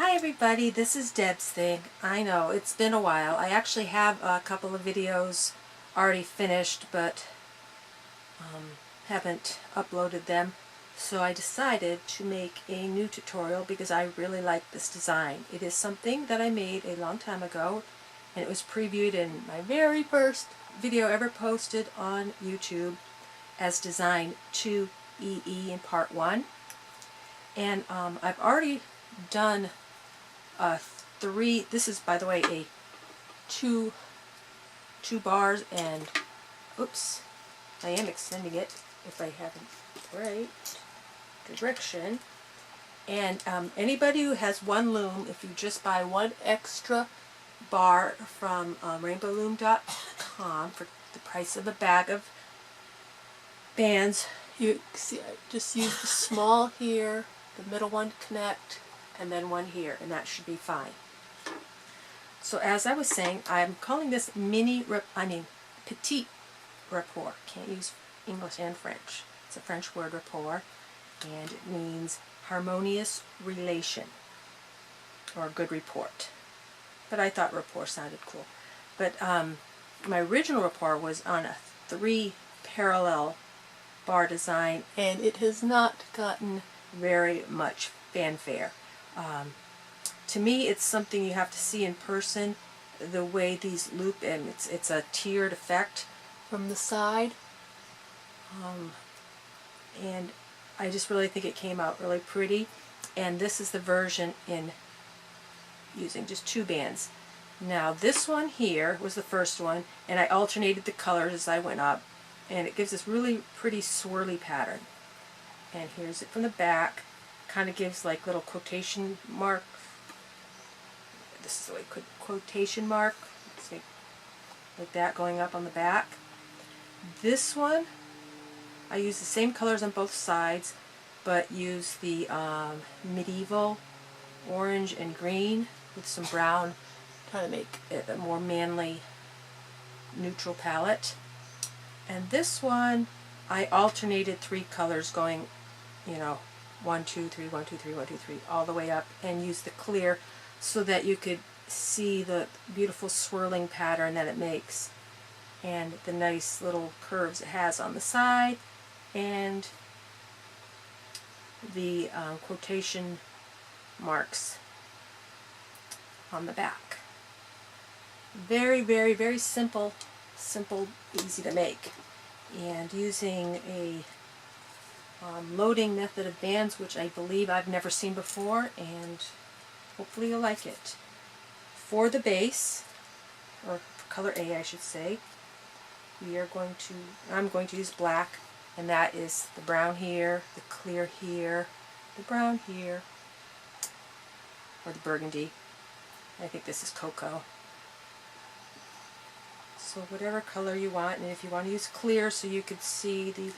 Hi everybody, this is Deb's Thing. I know, it's been a while. I actually have a couple of videos already finished, but haven't uploaded them. So I decided to make a new tutorial because I really like this design. It is something that I made a long time ago, and it was previewed in my very first video ever posted on YouTube as Design 2EE in Part 1. And I've already done this is, by the way, a two bars, and oops, I am extending it if I have the right direction. And anybody who has one loom, if you just buy one extra bar from rainbowloom.com for the price of a bag of bands, you see I just use the small here, the middle one to connect, and then one here, and that should be fine. So as I was saying, I'm calling this PETIT RAPPORT. Can't use English and French. It's a French word, rapport, and it means harmonious relation, or good report. But I thought rapport sounded cool. But my original rapport was on a 3 parallel bar design, and it has not gotten very much fanfare. To me, it's something you have to see in person, the way these loop, and it's a tiered effect from the side. And I just really think it came out really pretty. And this is the version in using just 2 bands. Now this one here was the first one, and I alternated the colors as I went up, and it gives this really pretty swirly pattern. And here's it from the back. Kind of gives like little quotation mark. This is the way quotation mark. See, like that going up on the back. This one, I use the same colors on both sides, but use the medieval orange and green with some brown, trying to make it a more manly, neutral palette. And this one, I alternated 3 colors going, 1, 2, 3, 1, 2, 3, 1, 2, 3, all the way up, and use the clear so that you could see the beautiful swirling pattern that it makes, and the nice little curves it has on the side, and the quotation marks on the back. Very, very, very simple, easy to make. And using a loading method of bands, which I believe I've never seen before, and hopefully you'll like it. For the base, or color A I should say, I'm going to use black, and that is the brown here, the clear here, the brown here, or the burgundy. I think this is cocoa. So whatever color you want, and if you want to use clear so you could see the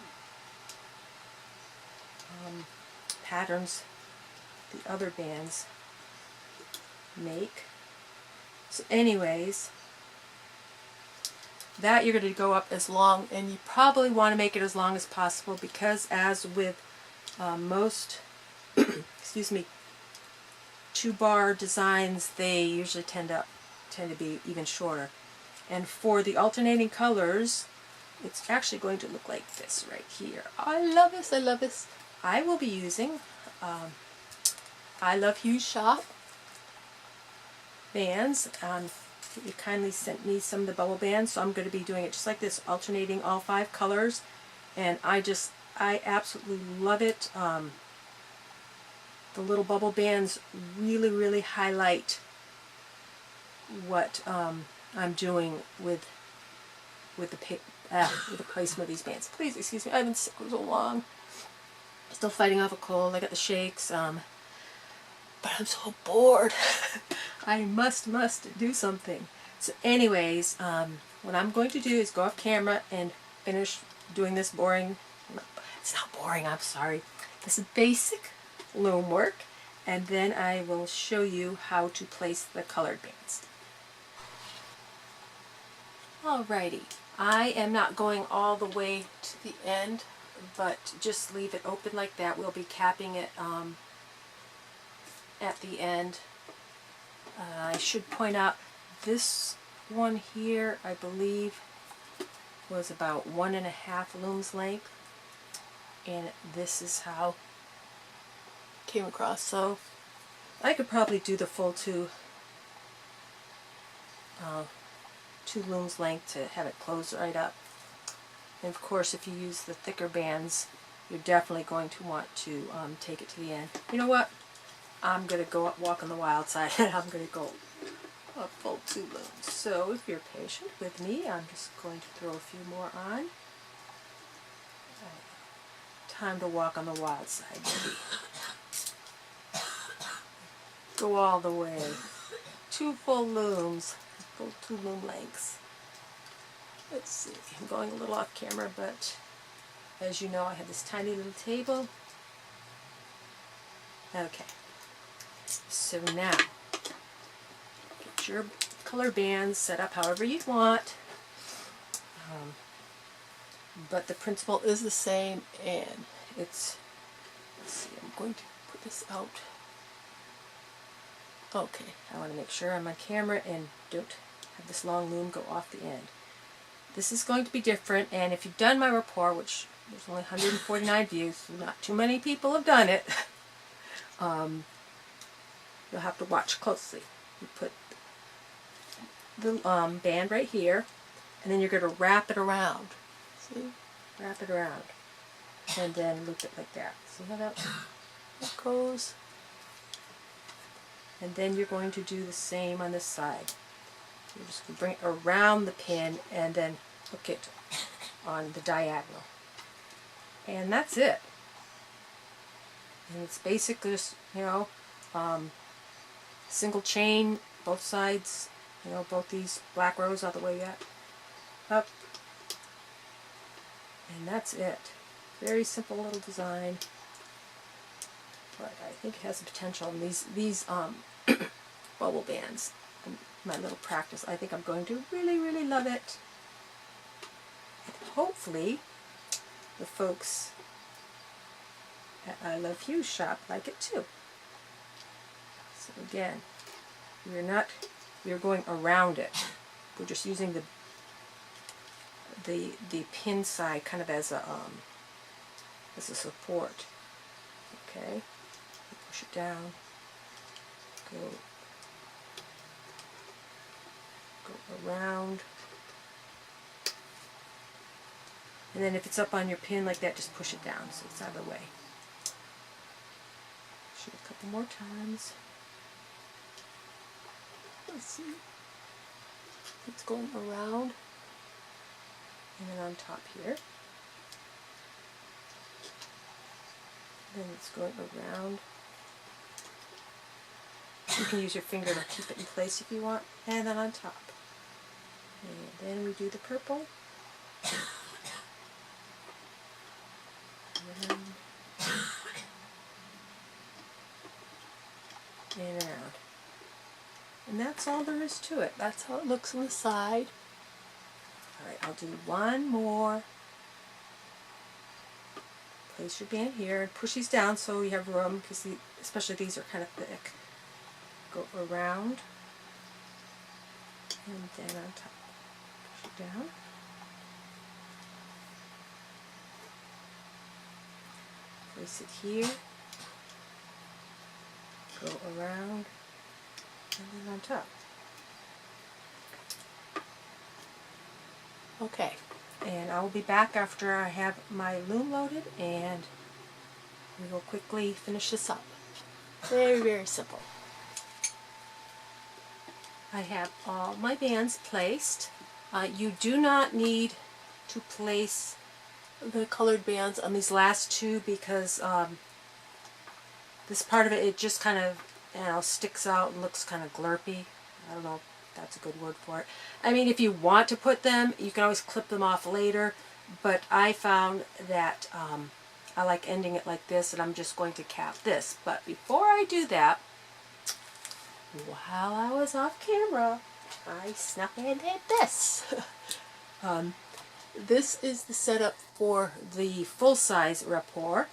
patterns the other bands make. So anyways, that you're going to go up as long, and you probably want to make it as long as possible, because as with most excuse me, 2-bar designs, they usually tend to be even shorter. And for the alternating colors, it's actually going to look like this right here. I love this, I love this. I will be using I Love Hugh's Shop bands. You kindly sent me some of the bubble bands, so I'm going to be doing it just like this, alternating all 5 colors, and I absolutely love it. The little bubble bands really highlight what I'm doing with the placement of these bands. Please excuse me, I've been sick for so long. Still fighting off a cold. I got the shakes, but I'm so bored. I must do something. So anyways, what I'm going to do is go off camera and finish doing this boring, it's not boring, I'm sorry, this is basic loom work, and then I will show you how to place the colored bands. Alrighty, I am not going all the way to the end, but just leave it open like that. We'll be capping it at the end. I should point out this one here, I believe, was about 1.5 looms length, and this is how it came across. So I could probably do the full two looms length to have it close right up. And of course, if you use the thicker bands, you're definitely going to want to take it to the end. You know what? I'm going to go up, walk on the wild side, and I'm going to go a full 2 looms. So if you're patient with me, I'm just going to throw a few more on. Time to walk on the wild side, maybe. Go all the way. 2 full looms, full 2 loom lengths. Let's see, I'm going a little off camera, but as you know, I have this tiny little table. Okay, so now get your color bands set up however you want, but the principle is the same, and it's, let's see, I'm going to put this out. Okay, I want to make sure I'm on camera and don't have this long loom go off the end. This is going to be different, and if you've done my rapport, which there's only 149 views, so not too many people have done it, you'll have to watch closely. You put the band right here, and then you're going to wrap it around. See? Wrap it around. And then loop it like that. See how that goes? And then you're going to do the same on this side. You're just going to bring it around the pin and then hook it on the diagonal. And that's it. And it's basically just, you know, single chain, both sides, you know, both these black rows all the way up. And that's it. Very simple little design. But I think it has the potential. And these bubble bands, my little practice, I think I'm going to really, really love it. And hopefully the folks at I Love Hughes shop like it too. So again, we're going around it. We're just using the pin side kind of as a support. Okay, push it down. Go around, and then if it's up on your pin like that, just push it down so it's out of the way. Push it a couple more times. Let's see. It's going around, and then on top here. Then it's going around. You can use your finger to keep it in place if you want, and then on top. And then we do the purple. And around. And that's all there is to it. That's how it looks on the side. Alright, I'll do one more. Place your band here and push these down so you have room, because especially these are kind of thick. Go around, and then on top. Push it down. Place it here. Go around, and then on top. Okay, and I will be back after I have my loom loaded, and we will quickly finish this up. Very, very simple. I have all my bands placed. You do not need to place the colored bands on these last two, because this part of it just kind of, you know, sticks out and looks kind of glurpy. I don't know if that's a good word for it. I mean, if you want to put them, you can always clip them off later, but I found that I like ending it like this, and I'm just going to cap this. But before I do that, while I was off camera, I snuck in and did this. This is the setup for the full-size rapport.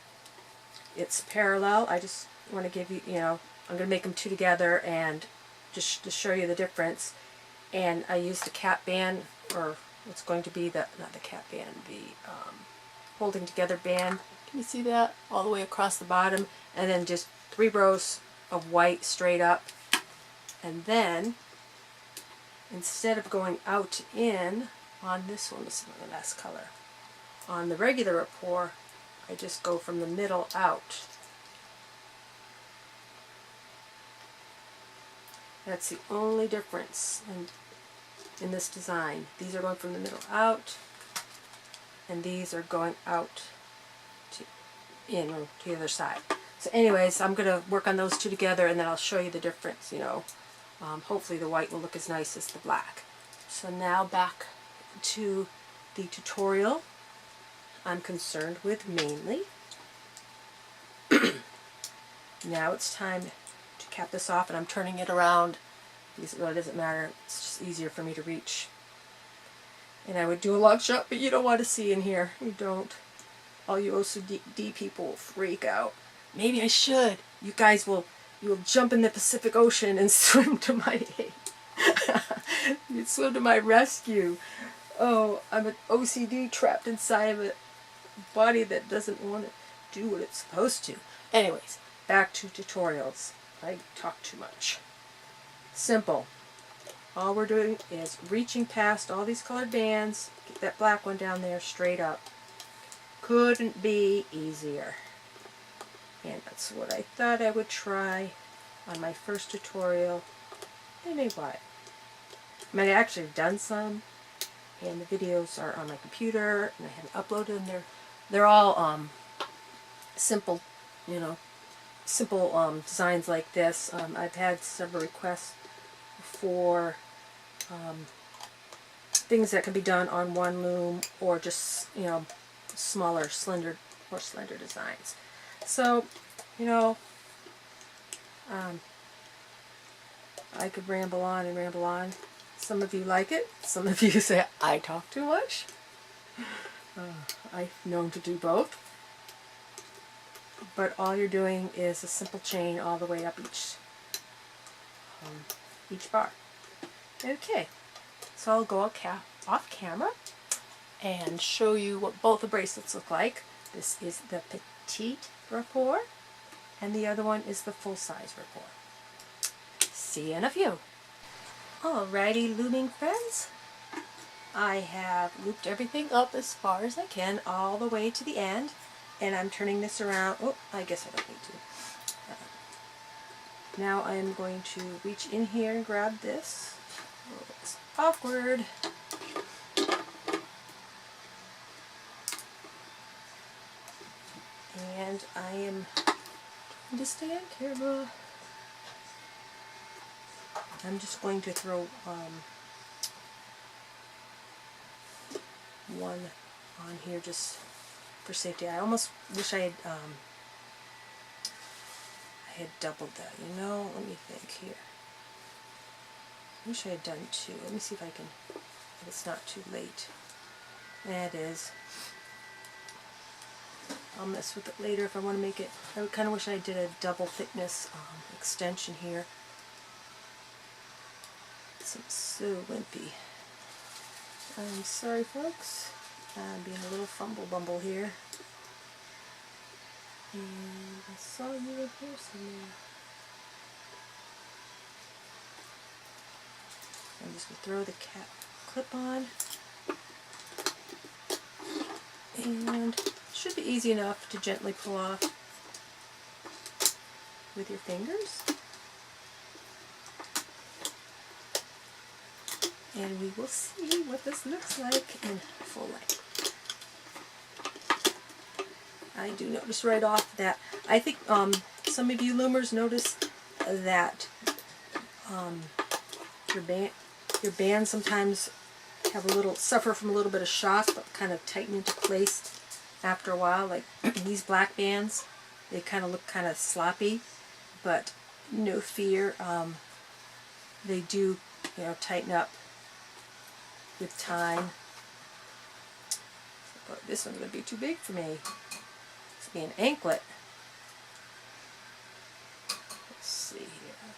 It's parallel. I just want to give you, you know, I'm going to make them two together and just to show you the difference. And I used the cap band, or what's going to be the, not the cap band, the holding together band. Can you see that? All the way across the bottom. And then just 3 rows of white straight up. And then, instead of going out in on this one, this is the last color. On the regular rapport, I just go from the middle out. That's the only difference in this design. These are going from the middle out, and these are going out to in or to the other side. So anyways, I'm going to work on those two together, and then I'll show you the difference, you know. Hopefully the white will look as nice as the black. So now back to the tutorial I'm concerned with mainly. Now it's time to cap this off, and I'm turning it around because it really doesn't matter. It's just easier for me to reach. And I would do a long shot, but you don't want to see in here. You don't. All you OCD people will freak out. Maybe I should. You guys will, you'll jump in the Pacific Ocean and swim to my aid. You'd swim to my rescue. Oh, I'm an OCD trapped inside of a body that doesn't want to do what it's supposed to. Anyways, back to tutorials. I talk too much. Simple. All we're doing is reaching past all these colored bands, get that black one down there straight up. Couldn't be easier. And that's what I thought I would try on my first tutorial. And maybe what? I mean, I actually have done some, and the videos are on my computer, and I haven't uploaded them. They're all simple, you know, simple designs like this. I've had several requests for things that can be done on one loom, or just, you know, smaller, more slender designs. So, you know, I could ramble on and ramble on. Some of you like it. Some of you say I talk too much. I've known to do both. But all you're doing is a simple chain all the way up each bar. Okay, so I'll go off camera and show you what both the bracelets look like. This is the Petite Rapport, and the other one is the full-size Rapport. See you in a few. Alrighty, looming friends. I have looped everything up as far as I can, all the way to the end, and I'm turning this around. Oh, I guess I don't need to. Now I am going to reach in here and grab this. Oh, it's awkward. And I am trying to stay on camera. I'm just going to throw one on here just for safety. I almost wish I had doubled that, you know? Let me think here. I wish I had done 2. Let me see if I can, if it's not too late. That is. I'll mess with it later if I want to make it. I kind of wish I did a double thickness extension here. It's so wimpy. I'm sorry, folks. I'm being a little fumble bumble here. And I saw you in here somewhere. I'm just going to throw the cap clip on. And it should be easy enough to gently pull off with your fingers. And we will see what this looks like in full length. I do notice right off that, I think some of you loomers notice that your bands sometimes have suffer from a little bit of shock, but kind of tighten into place after a while. Like these black bands, they kind of look kind of sloppy, but no fear, they do, you know, tighten up with time. But this one's going to be too big for me. It's going to be an anklet. Let's see here.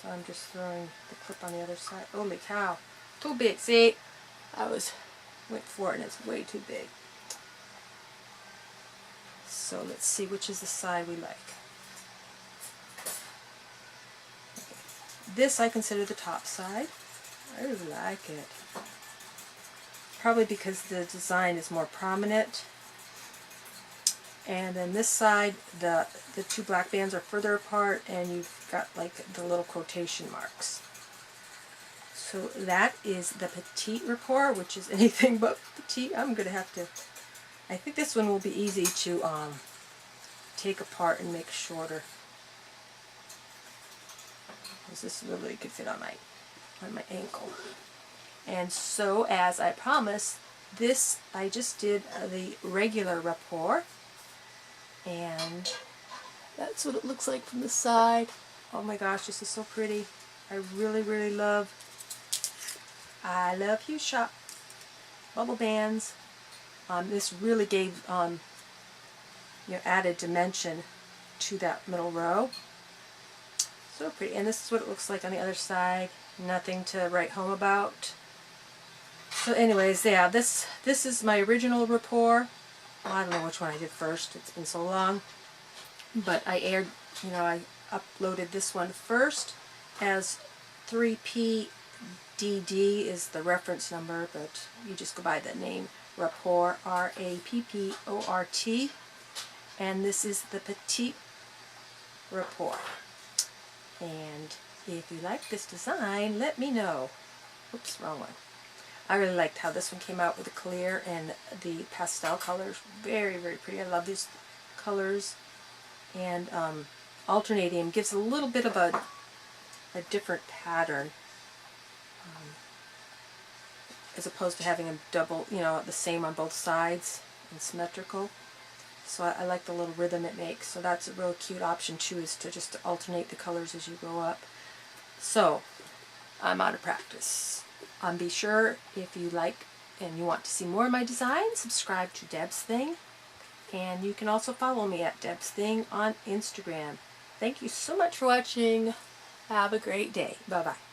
So I'm just throwing the clip on the other side. Holy cow, too big. See, went for it and it's way too big. So let's see which is the side we like. Okay. This I consider the top side. I really like it. Probably because the design is more prominent. And then this side, the two black bands are further apart, and you've got like the little quotation marks. So that is the PETIT RAPPORT, which is anything but petite. I'm going to have to, I think this one will be easy to take apart and make shorter. Because this really could fit on my ankle. And so, as I promised, this, I just did the regular rapport. And that's what it looks like from the side. Oh my gosh, this is so pretty. I really, really love Huge Shop bubble bands. This really gave added dimension to that middle row. So pretty. And this is what it looks like on the other side. Nothing to write home about. So anyways, yeah, this is my original rapport. Well, I don't know which one I did first. It's been so long. But I uploaded this one first as 3PDD is the reference number, but you just go by the name Rapport, R-A-P-P-O-R-T. And this is the PETIT RAPPORT. And if you like this design, let me know. Oops, wrong one. I really liked how this one came out with the clear and the pastel colors. Very, very pretty. I love these colors. And alternating them gives a little bit of a different pattern. As opposed to having them double, the same on both sides and symmetrical. So I like the little rhythm it makes. So that's a real cute option too, is to just alternate the colors as you go up. So I'm out of practice. Be sure, if you like and you want to see more of my designs, subscribe to Deb's Thing. And you can also follow me at Deb's Thing on Instagram. Thank you so much for watching. Have a great day. Bye-bye.